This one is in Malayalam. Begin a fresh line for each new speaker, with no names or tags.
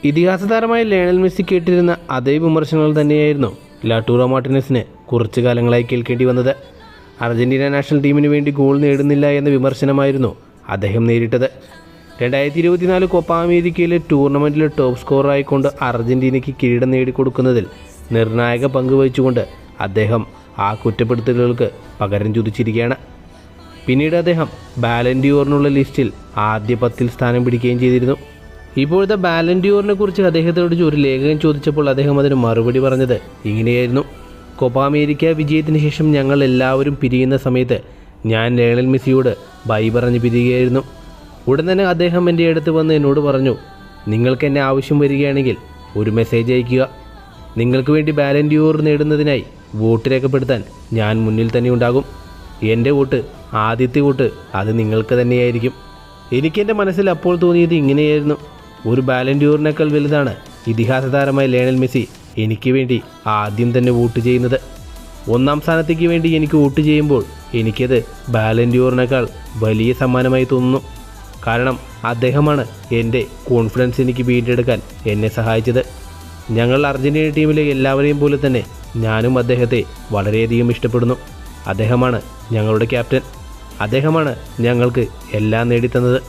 ഇതിഹാസ താരമായ ലയണൽ മെസ്സി കേട്ടിരുന്ന അതേ വിമർശനങ്ങൾ തന്നെയായിരുന്നു ലാട്ടൂറോ മാർട്ടിനസിന് കുറച്ചു കാലങ്ങളായി കേൾക്കേണ്ടി വന്നത്. അർജന്റീന നാഷണൽ ടീമിന് വേണ്ടി ഗോൾ നേടുന്നില്ല എന്ന വിമർശനമായിരുന്നു അദ്ദേഹം നേരിട്ടത്. 2024 കോപ്പ അമേരിക്കയിലെ ടൂർണമെൻറ്റിലെ ടോപ്പ് സ്കോററായിക്കൊണ്ട് അർജന്റീനയ്ക്ക് കിരീടം നേടിക്കൊടുക്കുന്നതിൽ നിർണായക പങ്ക് വഹിച്ചുകൊണ്ട് അദ്ദേഹം ആ കുറ്റപ്പെടുത്തലുകൾക്ക് പകരം ചോദിച്ചിരിക്കുകയാണ്. പിന്നീട് അദ്ദേഹം ബാലൻ ഡിയോറിനുള്ള ലിസ്റ്റിൽ ആദ്യ 10 സ്ഥാനം പിടിക്കുകയും ചെയ്തിരുന്നു. ഇപ്പോഴത്തെ ബാലൻ ഡിയോറിനെ കുറിച്ച് അദ്ദേഹത്തോട് ഒരു ലേഖകൻ ചോദിച്ചപ്പോൾ അദ്ദേഹം അതിന് മറുപടി പറഞ്ഞത് ഇങ്ങനെയായിരുന്നു: കോപ്പ അമേരിക്ക വിജയത്തിന് ശേഷം ഞങ്ങൾ എല്ലാവരും പിരിയുന്ന സമയത്ത് ഞാൻ ലയണൽ മെസ്സിയോട് ബൈ പറഞ്ഞ് പിരിയുകയായിരുന്നു. ഉടൻ തന്നെ അദ്ദേഹം എൻ്റെ അടുത്ത് വന്ന് എന്നോട് പറഞ്ഞു, നിങ്ങൾക്ക് എന്നെ ആവശ്യം വരികയാണെങ്കിൽ ഒരു മെസ്സേജ് അയയ്ക്കുക. നിങ്ങൾക്ക് വേണ്ടി ബാലൻ ഡിയോർ നേടുന്നതിനായി വോട്ട് രേഖപ്പെടുത്താൻ ഞാൻ മുന്നിൽ തന്നെ ഉണ്ടാകും. എൻ്റെ വോട്ട്, ആദ്യത്തെ വോട്ട് അത് നിങ്ങൾക്ക് തന്നെയായിരിക്കും. എനിക്കെൻ്റെ മനസ്സിൽ അപ്പോൾ തോന്നിയത് ഇങ്ങനെയായിരുന്നു: ഒരു ബാലൻ ഡിയോറിനേക്കാൾ വലുതാണ് ഇതിഹാസ താരമായ ലയണൽ മെസ്സി എനിക്ക് വേണ്ടി ആദ്യം തന്നെ വോട്ട് ചെയ്യുന്നത്. 1ാം സ്ഥാനത്തേക്ക് വേണ്ടി എനിക്ക് വോട്ട് ചെയ്യുമ്പോൾ എനിക്കത് ബാലൻ ഡിയോറിനേക്കാൾ വലിയ സമ്മാനമായി തോന്നുന്നു. കാരണം അദ്ദേഹമാണ് എൻ്റെ കോൺഫിഡൻസ് എനിക്ക് വീണ്ടെടുക്കാൻ എന്നെ സഹായിച്ചത്. ഞങ്ങൾ അർജന്റീന ടീമിലെ എല്ലാവരെയും പോലെ തന്നെ ഞാനും അദ്ദേഹത്തെ വളരെയധികം ഇഷ്ടപ്പെടുന്നു. അദ്ദേഹമാണ് ഞങ്ങളുടെ ക്യാപ്റ്റൻ. അദ്ദേഹമാണ് ഞങ്ങൾക്ക് എല്ലാം നേടിത്തന്നത്.